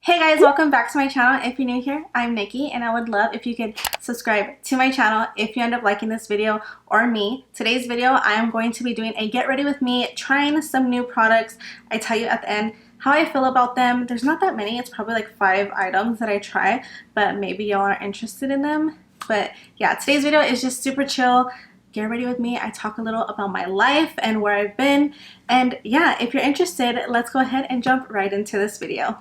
Hey guys, welcome back to my channel. If you're new here, I'm Nikki and I would love if you could subscribe to my channel if you end up liking this video or me. Today's video, I am going to be doing a get ready with me, trying some new products. I tell you at the end how I feel about them. There's not that many, it's probably like 5 items that I try, but maybe y'all are interested in them. But yeah, today's video is just super chill. Get ready with me. I talk a little about my life and where I've been, and yeah, if you're interested, let's go ahead and jump right into this video.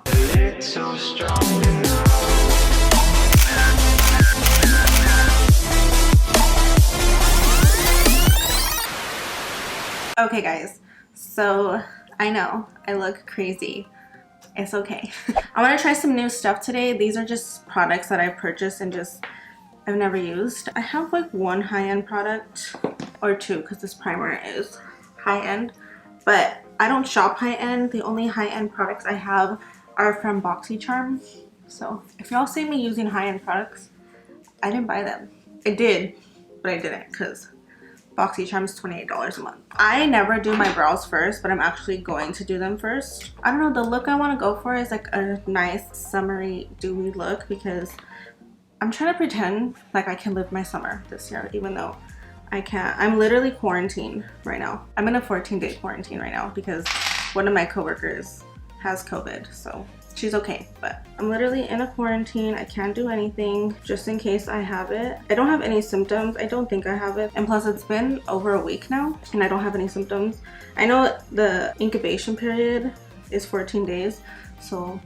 Okay guys, so I know I look crazy. It's okay. I want to try some new stuff today. These are just products that I've purchased and I've never used. I have like one high-end product or two because this primer is high-end, but I don't shop high-end. The only high-end products I have are from BoxyCharm. So if y'all see me using high-end products, I didn't buy them. I did, but I didn't because BoxyCharm is $28 a month. I never do my brows first, but I'm actually going to do them first. I don't know, the look I want to go for is like a nice summery dewy look because I'm trying to pretend like I can live my summer this year, even though I can't. I'm literally quarantined right now. I'm in a 14-day quarantine right now because one of my coworkers has COVID, so she's okay. But I'm literally in a quarantine. I can't do anything just in case I have it. I don't have any symptoms. I don't think I have it. And plus it's been over a week now and I don't have any symptoms. I know the incubation period is 14 days, so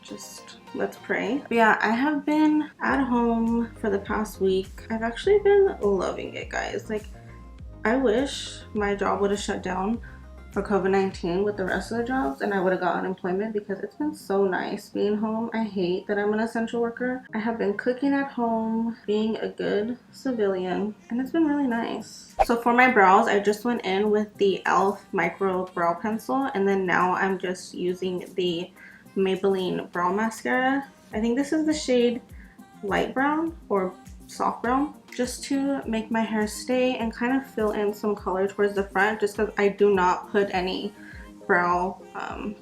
just let's pray. But yeah, I have been at home for the past week. I've actually been loving it, guys. Like, I wish my job would have shut down for COVID-19 with the rest of the jobs and I would have got unemployment because it's been so nice being home. I hate that I'm an essential worker. I have been cooking at home, being a good civilian, and it's been really nice. So for my brows, I just went in with the e.l.f. micro brow pencil, and then now I'm just using the Maybelline brow mascara. I think this is the shade light brown or soft brown, just to make my hair stay and kind of fill in some color towards the front, just because I do not put any brow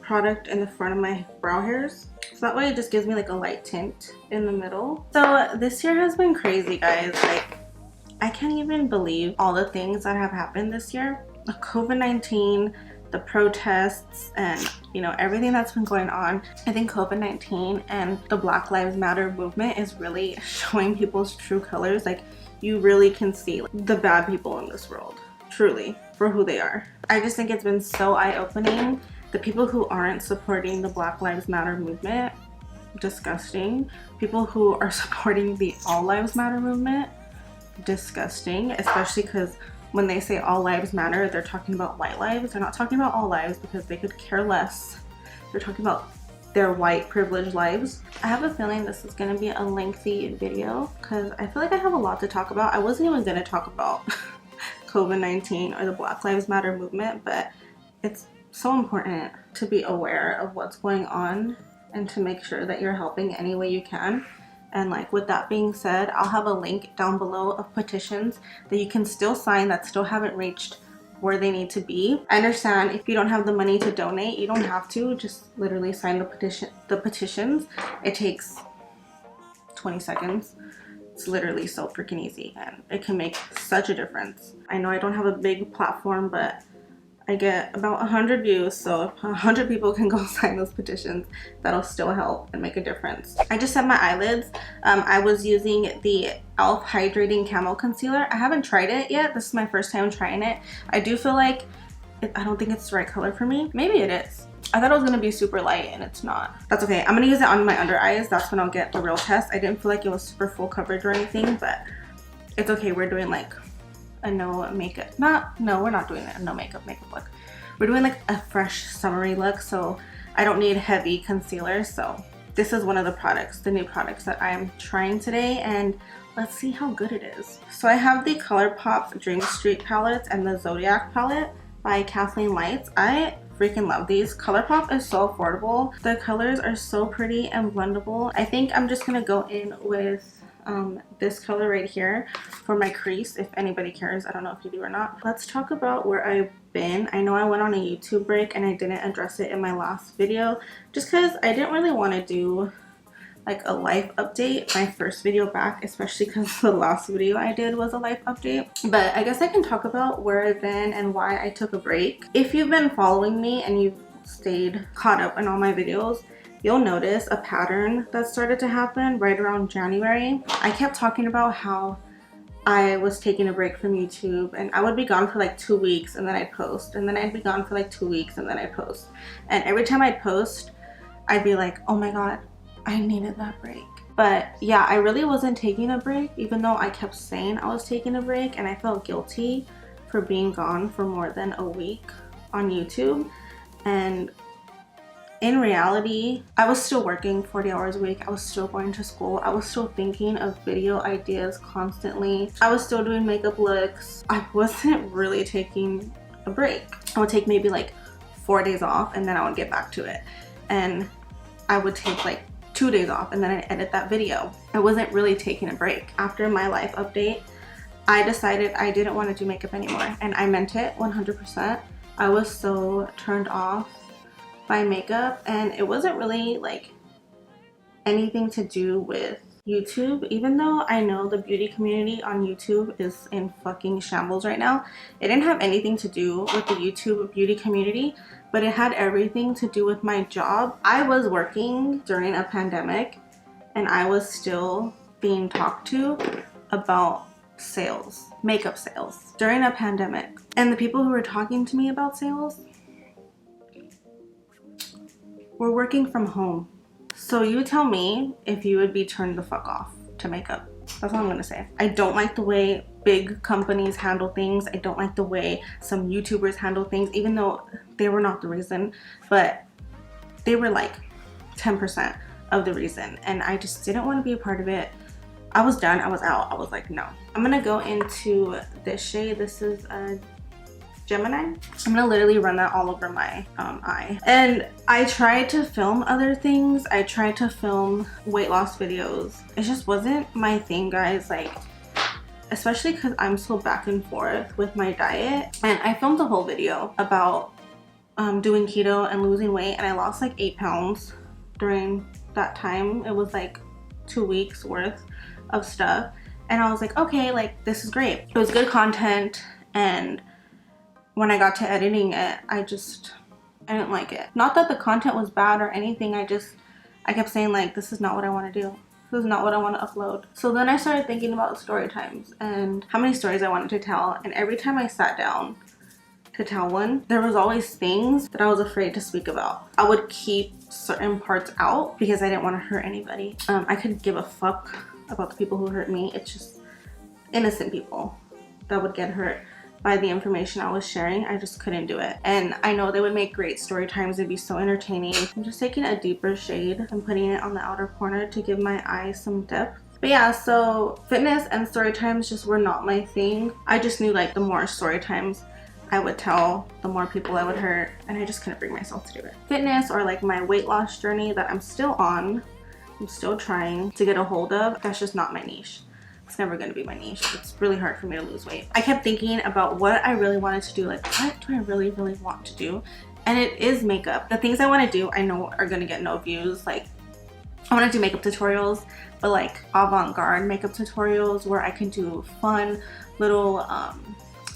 product in the front of my brow hairs, so that way it just gives me like a light tint in the middle. So this year has been crazy, guys. Like, I can't even believe all the things that have happened this year. COVID-19, the protests, and you know, everything that's been going on. I think COVID-19 and the Black Lives Matter movement is really showing people's true colors. Like, you really can see the bad people in this world, truly, for who they are. I just think it's been so eye-opening. The people who aren't supporting the Black Lives Matter movement, disgusting. People who are supporting the All Lives Matter movement, disgusting, especially because when they say all lives matter, they're talking about white lives. They're not talking about all lives because they could care less. They're talking about their white privileged lives. I have a feeling this is going to be a lengthy video because I feel like I have a lot to talk about. I wasn't even going to talk about COVID-19 or the Black Lives Matter movement, but it's so important to be aware of what's going on and to make sure that you're helping any way you can. And like, with that being said, I'll have a link down below of petitions that you can still sign that still haven't reached where they need to be. I understand if you don't have the money to donate, you don't have to. Just literally sign the petitions. It takes 20 seconds. It's literally so freaking easy and it can make such a difference. I know I don't have a big platform, but I get about 100 views, so if 100 people can go sign those petitions, that'll still help and make a difference. I just set my eyelids. I was using the e.l.f. Hydrating Camel Concealer. I haven't tried it yet. This is my first time trying it. I do feel like I don't think it's the right color for me. Maybe it is. I thought it was going to be super light and it's not. That's okay. I'm going to use it on my under eyes. That's when I'll get the real test. I didn't feel like it was super full coverage or anything, but it's okay. We're doing like a no makeup, no, we're not doing a no makeup look. We're doing like a fresh summery look, so I don't need heavy concealer. So this is one of the new products that I'm trying today, and let's see how good it is. So I have the ColourPop Dream Street palettes and the Zodiac palette by Kathleen Lights. I freaking love these. ColourPop is so affordable. The colors are so pretty and blendable. I think I'm just gonna go in with this color right here for my crease, if anybody cares. I don't know if you do or not. Let's talk about where I've been. I know I went on a YouTube break and I didn't address it in my last video just because I didn't really want to do like a life update my first video back, especially because the last video I did was a life update. But I guess I can talk about where I've been and why I took a break. If you've been following me and you've stayed caught up in all my videos, you'll notice a pattern that started to happen right around January. I kept talking about how I was taking a break from YouTube and I would be gone for like 2 weeks and then I'd post, and then I'd be gone for like 2 weeks and then I'd post. And every time I'd post, I'd be like, oh my god, I needed that break. But yeah, I really wasn't taking a break, even though I kept saying I was taking a break, and I felt guilty for being gone for more than a week on YouTube. And in reality, I was still working 40 hours a week. I was still going to school. I was still thinking of video ideas constantly. I was still doing makeup looks. I wasn't really taking a break. I would take maybe like 4 days off and then I would get back to it. And I would take like 2 days off and then I'd edit that video. I wasn't really taking a break. After my life update, I decided I didn't want to do makeup anymore, and I meant it 100%. I was so turned off by makeup, and it wasn't really like anything to do with YouTube. Even though I know the beauty community on YouTube is in fucking shambles right now, it didn't have anything to do with the YouTube beauty community, but it had everything to do with my job. I was working during a pandemic and I was still being talked to about sales, makeup sales during a pandemic. And the people who were talking to me about sales were working from home. So you tell me if you would be turned the fuck off to makeup. That's all I'm gonna say. I don't like the way big companies handle things. I don't like the way some YouTubers handle things, even though they were not the reason, but they were like 10% of the reason. And I just didn't want to be a part of it. I was done. I was out. I was like, no. I'm gonna go into this shade. This is a Gemini. I'm gonna literally run that all over my eye. And I tried to film other things. I tried to film weight loss videos. It just wasn't my thing, guys. Like, especially because I'm so back and forth with my diet. And I filmed a whole video about doing keto and losing weight, and I lost like 8 pounds during that time. It was like 2 weeks worth of stuff. And I was like, okay, like this is great. It was good content, and when I got to editing it, I didn't like it. Not that the content was bad or anything, I kept saying like, this is not what I want to do. This is not what I want to upload. So then I started thinking about story times and how many stories I wanted to tell. And every time I sat down to tell one, there was always things that I was afraid to speak about. I would keep certain parts out because I didn't want to hurt anybody. I could give a fuck about the people who hurt me. It's just innocent people that would get hurt by the information I was sharing. I just couldn't do it. And I know they would make great story times. It'd be so entertaining. I'm just taking a deeper shade and putting it on the outer corner to give my eyes some depth. But yeah, so fitness and story times just were not my thing. I just knew like the more story times I would tell, the more people I would hurt, and I just couldn't bring myself to do it. Fitness, or like my weight loss journey that I'm still on, I'm still trying to get a hold of, that's just not my niche. It's never going to be my niche. It's really hard for me to lose weight. I kept thinking about what I really wanted to do. Like, what do I really want to do? And it is makeup. The things I want to do, I know are going to get no views. Like, I want to do makeup tutorials, but like avant-garde makeup tutorials where I can do fun little,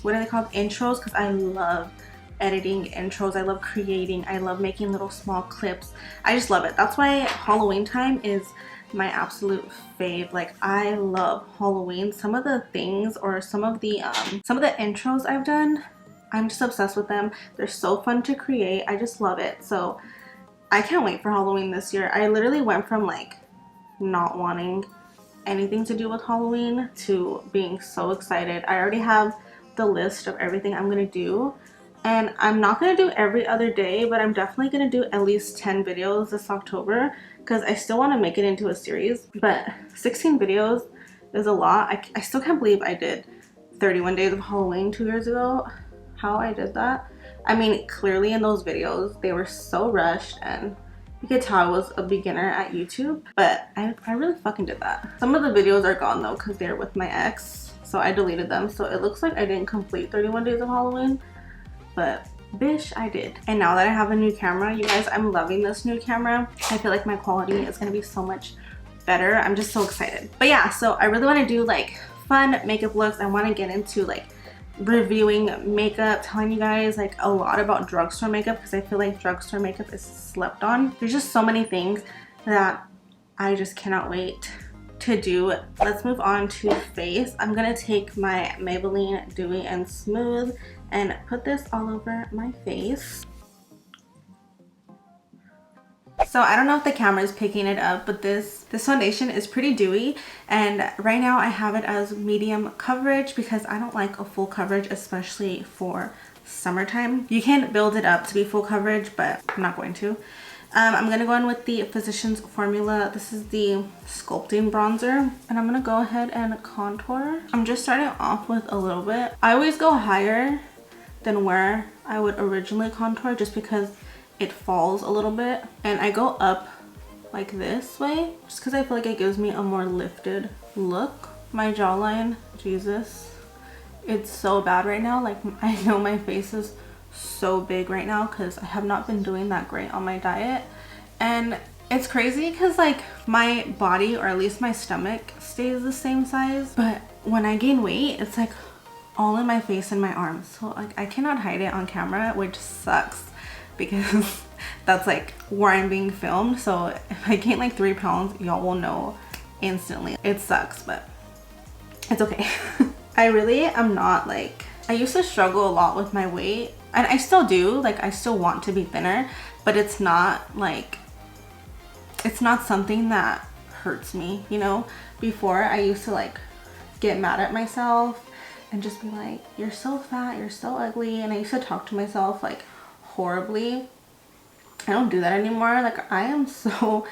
what are they called? Intros, because I love editing intros. I love creating. I love making little small clips. I just love it. That's why Halloween time is my absolute fave. Like, I love Halloween. Some of the things, or some of the intros I've done, I'm just obsessed with them. They're so fun to create. I just love it. So I can't wait for Halloween this year. I literally went from like not wanting anything to do with Halloween to being so excited. I already have the list of everything I'm gonna do, and I'm not gonna do every other day, but I'm definitely gonna do at least 10 videos this October because I still want to make it into a series. But 16 videos is a lot. I still can't believe I did 31 days of Halloween 2 years ago. How I did that. I mean, clearly in those videos they were so rushed and You could tell I was a beginner at YouTube, but I really fucking did that. Some of the videos are gone though because they're with my ex, so I deleted them. So it looks like I didn't complete 31 days of Halloween, but bish, I did. And now that I have a new camera, you guys, I'm loving this new camera. I feel like my quality is gonna be so much better. I'm just so excited. But yeah, so I really want to do like fun makeup looks. I want to get into like reviewing makeup, telling you guys like a lot about drugstore makeup because I feel like drugstore makeup is slept on. There's just so many things that I just cannot wait to do. Let's move on to face. I'm gonna take my Maybelline Dewy and Smooth and put this all over my face. So I don't know if the camera is picking it up, but this foundation is pretty dewy, and right now I have it as medium coverage because I don't like a full coverage, especially for summertime. You can build it up to be full coverage, but I'm not going to. I'm gonna go in with the Physicians Formula. This is the Sculpting bronzer, and I'm gonna go ahead and contour. I'm just starting off with a little bit. I always go higher than where I would originally contour just because it falls a little bit, and I go up like this way just because I feel like it gives me a more lifted look. My jawline, Jesus, it's so bad right now. Like, I know my face is so big right now because I have not been doing that great on my diet, and it's crazy because like my body, or at least my stomach, stays the same size, but when I gain weight it's like all in my face and my arms, so like I cannot hide it on camera, which sucks because that's like where I'm being filmed. So if I gain like 3 pounds, y'all will know instantly. It sucks, but it's okay. I really am not like, I used to struggle a lot with my weight, and I still do. Like, I still want to be thinner, but it's not like, it's not something that hurts me, you know? Before, I used to like get mad at myself and just be like, you're so fat, you're so ugly, and I used to talk to myself like horribly. I don't do that anymore. Like, I am so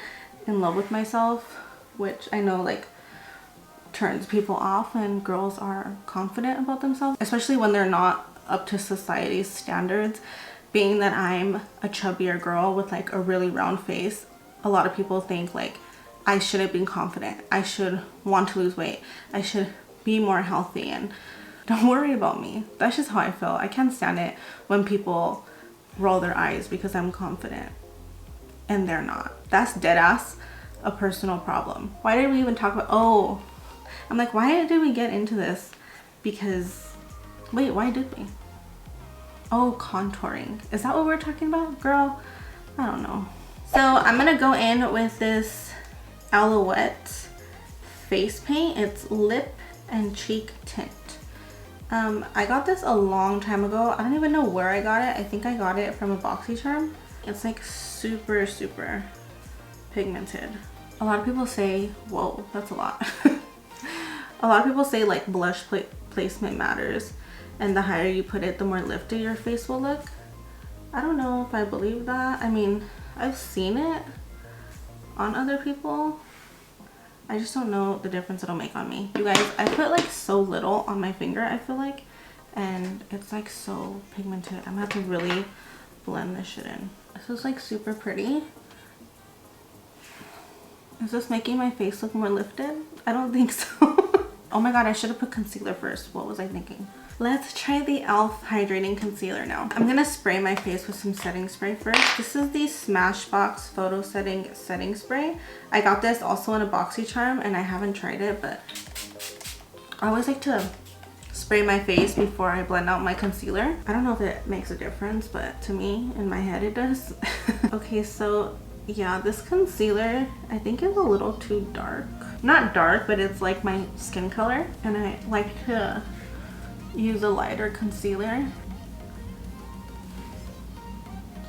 in love with myself, which I know like turns people off when girls are confident about themselves, especially when they're not up to society's standards. Being that I'm a chubbier girl with like a really round face, a lot of people think like I shouldn't be confident, I should want to lose weight, I should be more healthy, and don't worry about me. That's just how I feel. I can't stand it when people roll their eyes because I'm confident and they're not. That's dead ass a personal problem. Why did we even talk about, oh, I'm like, why did we get into this? Because, wait, why did we? Oh, contouring. Is that what we're talking about? Girl, I don't know. So I'm gonna go in with this Alouette face paint. It's lip and cheek tint. I got this a long time ago. I don't even know where I got it. I think I got it from a BoxyCharm. It's like super, super pigmented. A lot of people say, whoa, that's a lot. A lot of people say like blush placement matters, and the higher you put it, the more lifted your face will look. I don't know if I believe that. I mean, I've seen it on other people. I just don't know the difference it'll make on me. You guys, I put like so little on my finger, I feel like, and it's like so pigmented. I'm gonna have to really blend this shit in. This is like super pretty. Is this making my face look more lifted? I don't think so. Oh my god, I should have put concealer first. What was I thinking? Let's try the e.l.f. Hydrating Concealer now. I'm gonna spray my face with some setting spray first. This is the Smashbox Photo Setting Spray. I got this also in a BoxyCharm, and I haven't tried it, but I always like to spray my face before I blend out my concealer. I don't know if it makes a difference, but to me, in my head, it does. Okay, so yeah, this concealer I think is a little too dark. Not dark, but it's like my skin color, and I like to use a lighter concealer.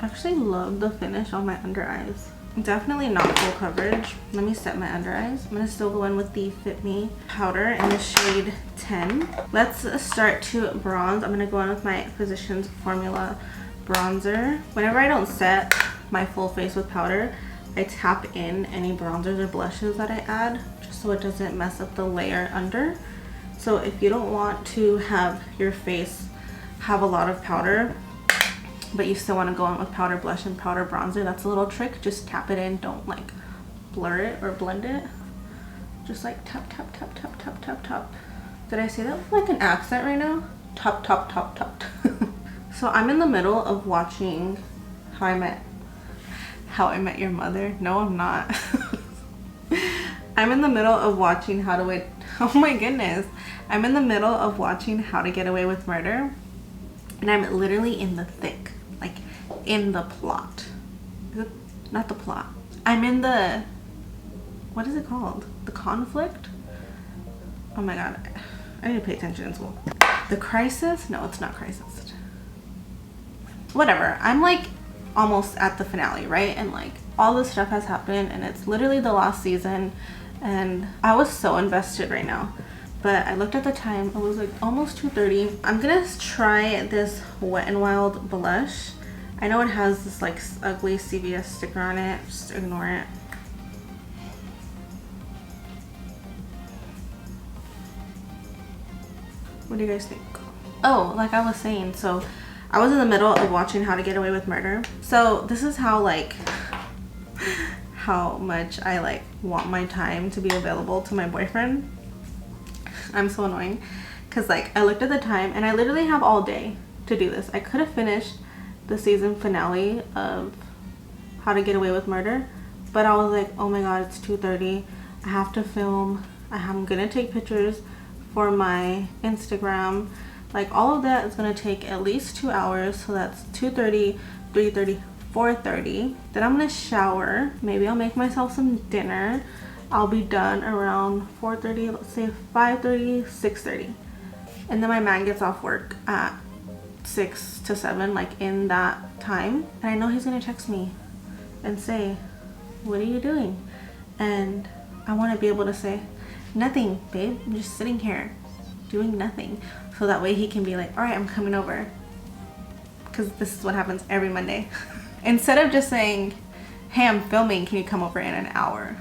I actually love the finish on my under eyes. Definitely not full coverage. Let me set my under eyes. I'm gonna still go in with the Fit Me powder in the shade 10. Let's start to bronze. I'm gonna go in with my Physicians Formula bronzer. Whenever I don't set my full face with powder, I tap in any bronzers or blushes that I add, just so it doesn't mess up the layer under. So if you don't want to have your face have a lot of powder, but you still want to go in with powder blush and powder bronzer. That's a little trick. Just tap it in. Don't like blur it or blend it. Just like tap, tap, tap, tap, tap, tap, tap. Did I say that with like an accent right now? Tap, tap, tap, tap. So I'm in the middle of watching How I Met Your Mother. No, I'm not. I'm in the middle of watching oh my goodness. I'm in the middle of watching How to Get Away with Murder. And I'm literally in the thick, like in the plot. Is it not the plot? I'm in the, what is it called? The conflict? Oh my god. I need to pay attention in school. The crisis? No, it's not crisis. Whatever. I'm like almost at the finale, right? And like all this stuff has happened and it's literally the last season and I was so invested right now. But I looked at the time, it was like almost 2:30. I'm gonna try this Wet n Wild blush. I know it has this like ugly CVS sticker on it, just ignore it. What do you guys think? Oh, like I was saying, so I was in the middle of watching How to Get Away with Murder. So this is how like how much I like want my time to be available to my boyfriend. I'm so annoying because like I looked at the time and I literally have all day to do this. I could have finished the season finale of How to Get Away with Murder, but I was like, oh my god, it's 2:30. I have to film. I'm gonna take pictures for my Instagram. Like all of that is gonna take at least 2 hours, so that's 2:30, 3:30, 4:30. Then I'm gonna shower. Maybe I'll make myself some dinner. I'll be done around 4:30, let's say 5:30, 6:30. And then my man gets off work at 6 to 7, like in that time. And I know he's gonna text me and say, what are you doing? And I wanna be able to say, nothing, babe. I'm just sitting here doing nothing. So that way he can be like, all right, I'm coming over. Because this is what happens every Monday. Instead of just saying, hey, I'm filming, can you come over in an hour?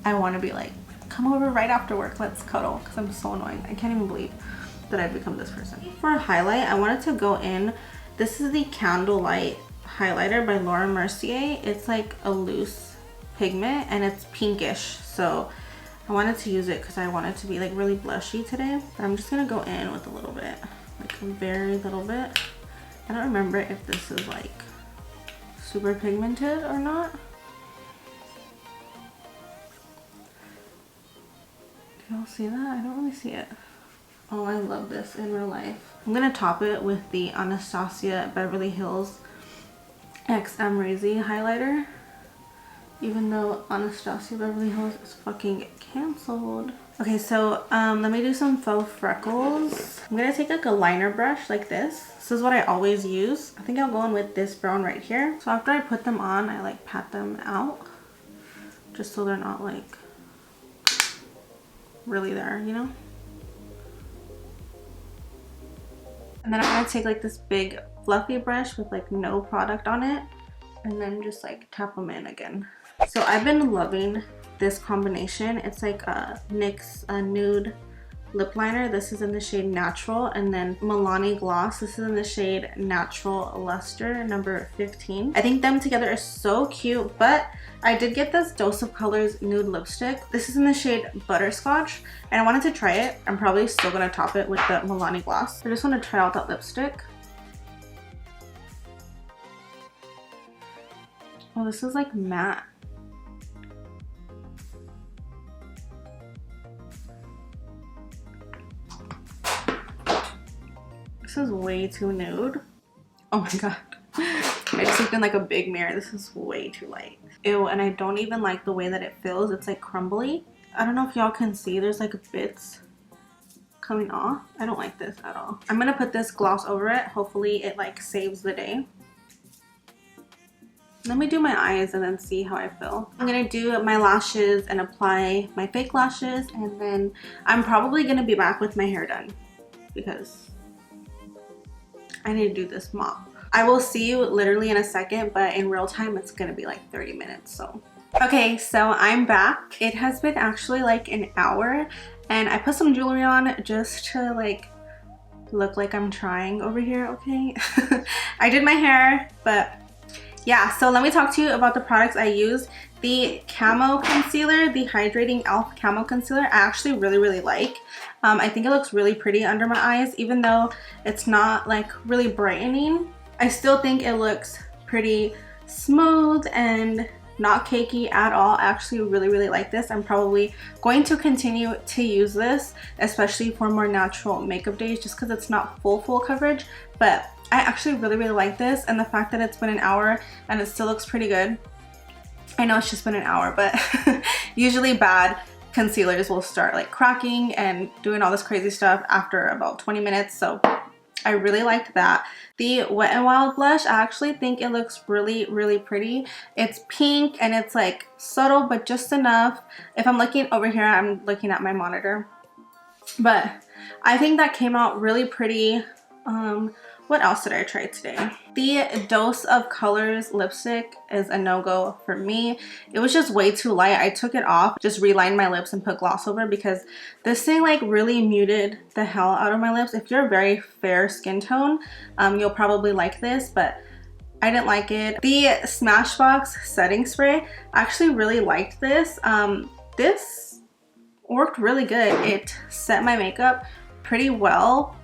I want to be like, come over right after work, let's cuddle. Because I'm so annoying. I can't even believe that I've become this person. For a highlight, I wanted to go in. This is the Candlelight highlighter by Laura Mercier. It's like a loose pigment and it's pinkish. So I wanted to use it because I wanted to be like really blushy today. But I'm just going to go in with a little bit, like a very little bit. I don't remember if this is like super pigmented or not. Do y'all see that? I don't really see it. Oh, I love this in real life. I'm going to top it with the Anastasia Beverly Hills X Amrezy highlighter. Even though Anastasia Beverly Hills is fucking canceled. Okay, so let me do some faux freckles. I'm gonna take like a liner brush like this. This is what I always use. I think I'll go in with this brown right here. So after I put them on, I like pat them out. Just so they're not like really there, you know? And then I'm gonna take like this big fluffy brush with like no product on it. And then just like tap them in again. So I've been loving this combination. It's like a NYX nude lip liner. This is in the shade Natural, and then Milani Gloss. This is in the shade Natural Luster number 15. I think them together are so cute, but I did get this Dose of Colors nude lipstick. This is in the shade Butterscotch, and I wanted to try it. I'm probably still gonna top it with the Milani Gloss. I just want to try out that lipstick. Oh, this is like matte. This is way too nude. Oh my god. I just looked in like a big mirror. This is way too light. Ew, and I don't even like the way that it feels. It's like crumbly. I don't know if y'all can see. There's like bits coming off. I don't like this at all. I'm gonna put this gloss over it. Hopefully it like saves the day. Let me do my eyes and then see how I feel. I'm gonna do my lashes and apply my fake lashes, and then I'm probably gonna be back with my hair done because I need to do this mop. I will see you literally in a second, but in real time it's gonna be like 30 minutes, so. Okay, so I'm back. It has been actually like an hour, and I put some jewelry on just to like look like I'm trying over here, okay? I did my hair, but yeah, so let me talk to you about the products I used. The Camel concealer, the Hydrating Camel concealer, I actually really like. I think it looks really pretty under my eyes, even though it's not like really brightening. I still think it looks pretty smooth and not cakey at all. I actually really like this. I'm probably going to continue to use this, especially for more natural makeup days, just because it's not full coverage. But I actually really like this, and the fact that it's been an hour and it still looks pretty good. I know it's just been an hour, but usually bad concealers will start like cracking and doing all this crazy stuff after about 20 minutes. So I really liked that. The Wet n Wild blush, I actually think it looks really pretty. It's pink and it's like subtle, but just enough. If I'm looking over here, I'm looking at my monitor. But I think that came out really pretty. What else did I try today? The Dose of Colors lipstick is a no-go for me. It was just way too light. I took it off, just relined my lips and put gloss over, because this thing like really muted the hell out of my lips. If you're a very fair skin tone, you'll probably like this, but I didn't like it. The Smashbox setting spray, I actually really liked this. This worked really good. It set my makeup pretty well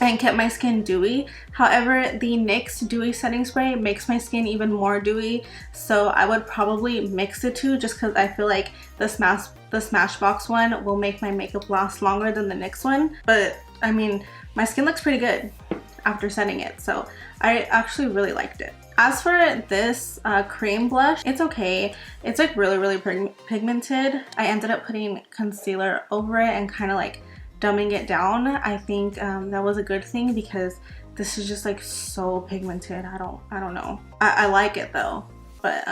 and kept my skin dewy. However, the NYX Dewy Setting Spray makes my skin even more dewy, so I would probably mix the two, just because I feel like the Smashbox one will make my makeup last longer than the NYX one. But I mean, my skin looks pretty good after setting it, so I actually really liked it. As for this cream blush, it's okay. It's like really pigmented. I ended up putting concealer over it and kind of like dumbing it down. I think that was a good thing, because this is just like so pigmented. I don't know. I like it though, but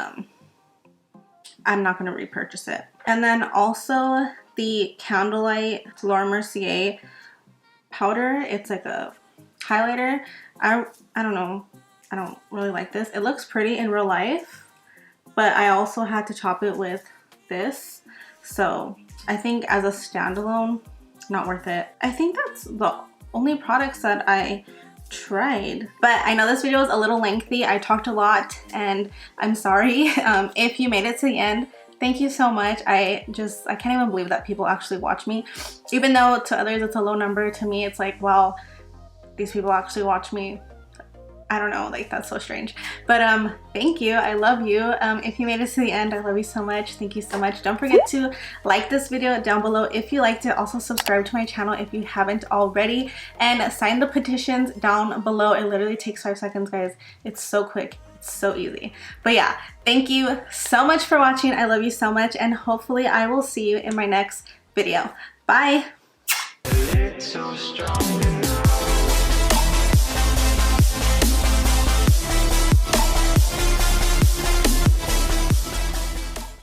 I'm not gonna repurchase it. And then also the Candlelight Laura Mercier powder. It's like a highlighter. I don't know. I don't really like this. It looks pretty in real life, but I also had to top it with this. So I think as a standalone, not worth it. I think that's the only products that I tried. But I know this video is a little lengthy. I talked a lot and I'm sorry. If you made it to the end, thank you so much. I can't even believe that people actually watch me. Even though to others it's a low number, to me it's like, wow, these people actually watch me. I don't know, like that's so strange. But thank you. I love you. If you made it to the end, I love you so much. Thank you so much. Don't forget to like this video down below if you liked it. Also subscribe to my channel if you haven't already, and sign the petitions down below. It literally takes 5 seconds, guys. It's so quick. It's so easy. But yeah, thank you so much for watching. I love you so much, and hopefully I will see you in my next video. Bye.